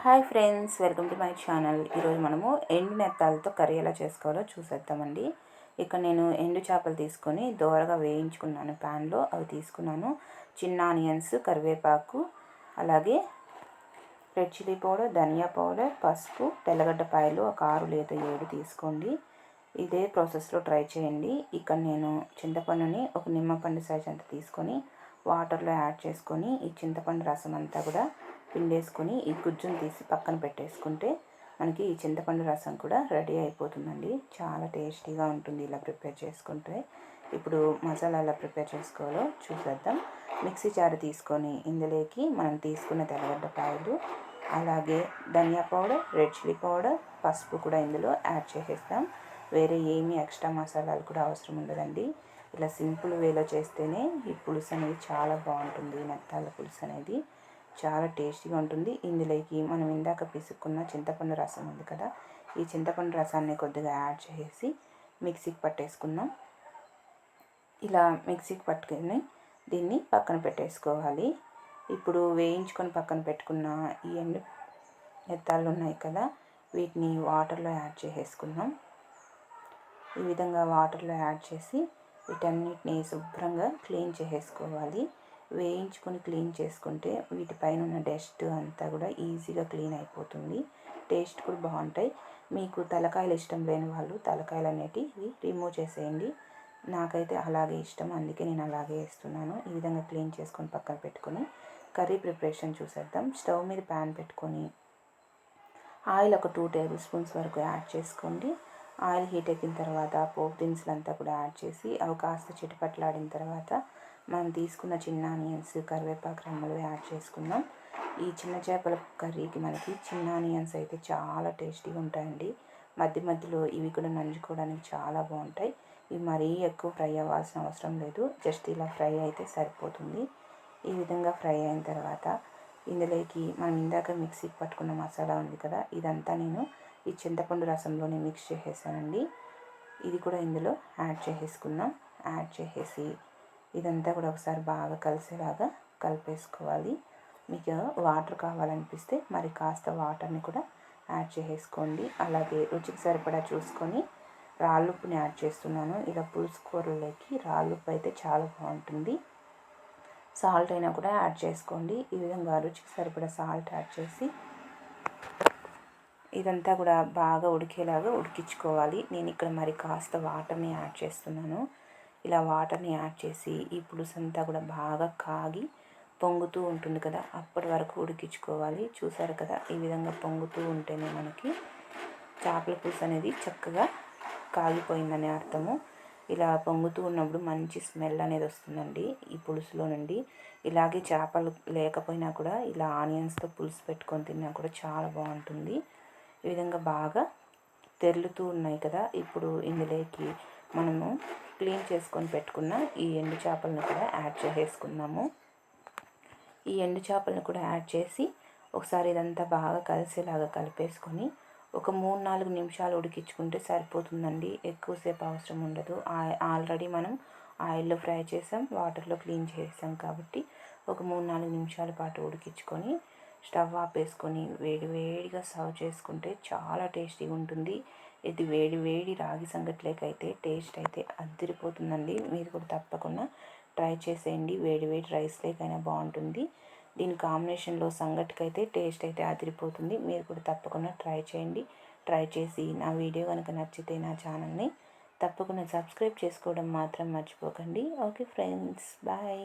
Hi friends, welcome to my channel. ఈరోజు మనము ఎండు నెత్తాలతో కర్రీ ఎలా చేసుకోవాలో చూసేద్దామండి. ఇక్కడ నేను ఎండు చేపలు తీసుకొని దోరగా వేయించుకున్నాను ప్యాన్లో. అవి తీసుకున్నాను. చిన్న ఆనియన్స్, కరివేపాకు, అలాగే రెడ్ చిల్లీ పౌడర్, ధనియా పౌడర్, పసుపు, తెల్లగడ్డపాయలు ఒక 6 లేదా 7 తీసుకోండి. ఇదే ప్రాసెస్లో ట్రై చేయండి. ఇక్కడ నేను చింతపండుని ఒక నిమ్మపండు సైజ్ అంతా తీసుకొని వాటర్లో యాడ్ చేసుకొని ఈ చింతపండు రసం అంతా కూడా పిండేసుకొని ఈ గుజ్జును తీసి పక్కన పెట్టేసుకుంటే మనకి ఈ చింతపండు రసం కూడా రెడీ అయిపోతుందండి. చాలా టేస్టీగా ఉంటుంది ఇలా ప్రిపేర్ చేసుకుంటే. ఇప్పుడు మసాలా ఎలా ప్రిపేర్ చేసుకోవాలో చూసేద్దాం. మిక్సీ జార్ తీసుకొని ఇందులోకి మనం తీసుకున్న తెల్లగడ్డపాయలు, అలాగే ధనియా పౌడర్, రెడ్ చిల్లీ పౌడర్, పసుపు కూడా ఇందులో యాడ్ చేసేస్తాం. వేరే ఏమీ ఎక్స్ట్రా మసాలాలు కూడా అవసరం ఉండదండి. ఇలా సింపుల్ వేలో చేస్తేనే ఈ పులుసు అనేది చాలా బాగుంటుంది. నెత్తాల పులుసు అనేది చాలా టేస్టీగా ఉంటుంది. ఇందులోకి మనం ఇందాక పిసుక్కున్న చింతపండు రసం ఉంది కదా, ఈ చింతపండు రసాన్ని కొద్దిగా యాడ్ చేసి మిక్సీకి పట్టేసుకుందాం. ఇలా మిక్సీకి పట్టుకొని దీన్ని పక్కన పెట్టేసుకోవాలి. ఇప్పుడు వేయించుకొని పక్కన పెట్టుకున్న ఈ ఎండు నెత్తాలు ఉన్నాయి కదా, వీటిని వాటర్లో యాడ్ చేసేసుకుందాం. ఈ విధంగా వాటర్లో యాడ్ చేసి వీటన్నిటిని శుభ్రంగా క్లీన్ చేసేసుకోవాలి. వేయించుకొని క్లీన్ చేసుకుంటే వీటిపైన ఉన్న డస్ట్ అంతా కూడా ఈజీగా క్లీన్ అయిపోతుంది. టేస్ట్ కూడా బాగుంటాయి. మీకు తలకాయలు ఇష్టం లేని వాళ్ళు తలకాయలు అనేటివి రిమూవ్ చేసేయండి. నాకైతే అలాగే ఇష్టం, అందుకే నేను అలాగే వేస్తున్నాను. ఈ విధంగా క్లీన్ చేసుకొని పక్కన పెట్టుకొని కర్రీ ప్రిపరేషన్ చూసేద్దాం. స్టవ్ మీద ప్యాన్ పెట్టుకొని ఆయిల్ ఒక 2 టేబుల్ స్పూన్స్ వరకు యాడ్ చేసుకోండి. ఆయిల్ హీట్ ఎక్కిన తర్వాత పోపు దినుసులంతా కూడా యాడ్ చేసి అవి కాస్త చిటపట్లాడిన తర్వాత మనం తీసుకున్న చిన్న ఆనియన్స్, కరివేపాకు రెమ్మలు యాడ్ చేసుకుందాం. ఈ చిన్న చేపల కర్రీకి మనకి చిన్న ఆనియన్స్ అయితే చాలా టేస్టీగా ఉంటాయండి. మధ్య మధ్యలో ఇవి కూడా నంచుకోవడానికి చాలా బాగుంటాయి. ఇవి మరీ ఎక్కువ ఫ్రై అవ్వాల్సిన అవసరం లేదు. జస్ట్ ఇలా ఫ్రై అయితే సరిపోతుంది. ఈ విధంగా ఫ్రై అయిన తర్వాత ఇందులోకి మనం ఇందాక మిక్సీకి పట్టుకున్న మసాలా ఉంది కదా, ఇదంతా నేను ఈ చింతపండు రసంలోనే మిక్స్ చేసేసానండి. ఇది కూడా ఇందులో యాడ్ చేసేసుకుందాం. యాడ్ చేసేసి ఇదంతా కూడా ఒకసారి బాగా కలిసేలాగా కలిపేసుకోవాలి. మీకు వాటర్ కావాలనిపిస్తే మరి కాస్త వాటర్ని కూడా యాడ్ చేసేసుకోండి. అలాగే రుచికి సరిపడా చూసుకొని రాళ్ళుప్పుని యాడ్ చేస్తున్నాను. ఇలా పులుసు కూరలోకి రాళ్ళుప్పు అయితే చాలా బాగుంటుంది. సాల్ట్ అయినా కూడా యాడ్ చేసుకోండి. ఈ విధంగా రుచికి సరిపడా సాల్ట్ యాడ్ చేసి ఇదంతా కూడా బాగా ఉడికేలాగా ఉడికించుకోవాలి. నేను ఇక్కడ మరి కాస్త వాటర్ని యాడ్ చేస్తున్నాను. ఇలా వాటర్ని యాడ్ చేసి ఈ పులుసు అంతా కూడా బాగా కాగి పొంగుతూ ఉంటుంది కదా, అప్పటి వరకు ఉడికించుకోవాలి. చూసారు కదా, ఈ విధంగా పొంగుతూ ఉంటేనే మనకి చేపల పులుసు అనేది చక్కగా కాగిపోయిందని అర్థము. ఇలా పొంగుతూ ఉన్నప్పుడు మంచి స్మెల్ అనేది వస్తుందండి ఈ పులుసులో నుండి. ఇలాగే చేపలు లేకపోయినా కూడా ఇలా ఆనియన్స్తో పులుసు పెట్టుకొని తిన్నా కూడా చాలా బాగుంటుంది. ఈ విధంగా బాగా తెరులుతూ ఉన్నాయి కదా, ఇప్పుడు ఇందులోకి మనము క్లీన్ చేసుకొని పెట్టుకున్న ఈ ఎండు చేపలను కూడా యాడ్ చేసేసుకుందాము. ఈ ఎండు చేపలను కూడా యాడ్ చేసి ఒకసారి ఇదంతా బాగా కలిసేలాగా కలిపేసుకొని ఒక 3-4 నిమిషాలు ఉడికించుకుంటే సరిపోతుందండి. ఎక్కువసేపు అవసరం ఉండదు. ఆల్రెడీ మనం ఆయిల్లో ఫ్రై చేసాం, వాటర్లో క్లీన్ చేసాం కాబట్టి ఒక 3-4 నిమిషాల పాటు ఉడికించుకొని స్టవ్ ఆపేసుకొని వేడి వేడిగా సర్వ్ చేసుకుంటే చాలా టేస్టీగా ఉంటుంది. ఇది వేడి వేడి రాగి సంగట్లేకైతే టేస్ట్ అయితే అదిరిపోతుందండి. మీరు కూడా తప్పకుండా ట్రై చేసేయండి. వేడి వేడి రైస్ లేకైనా బాగుంటుంది. దీని కాంబినేషన్లో సంగటికైతే టేస్ట్ అయితే అదిరిపోతుంది. మీరు కూడా తప్పకుండా ట్రై చేయండి. ట్రై చేసి నా వీడియో కనుక నచ్చితే నా ఛానల్ని తప్పకుండా సబ్స్క్రైబ్ చేసుకోవడం మాత్రం మర్చిపోకండి. Okay friends, bye.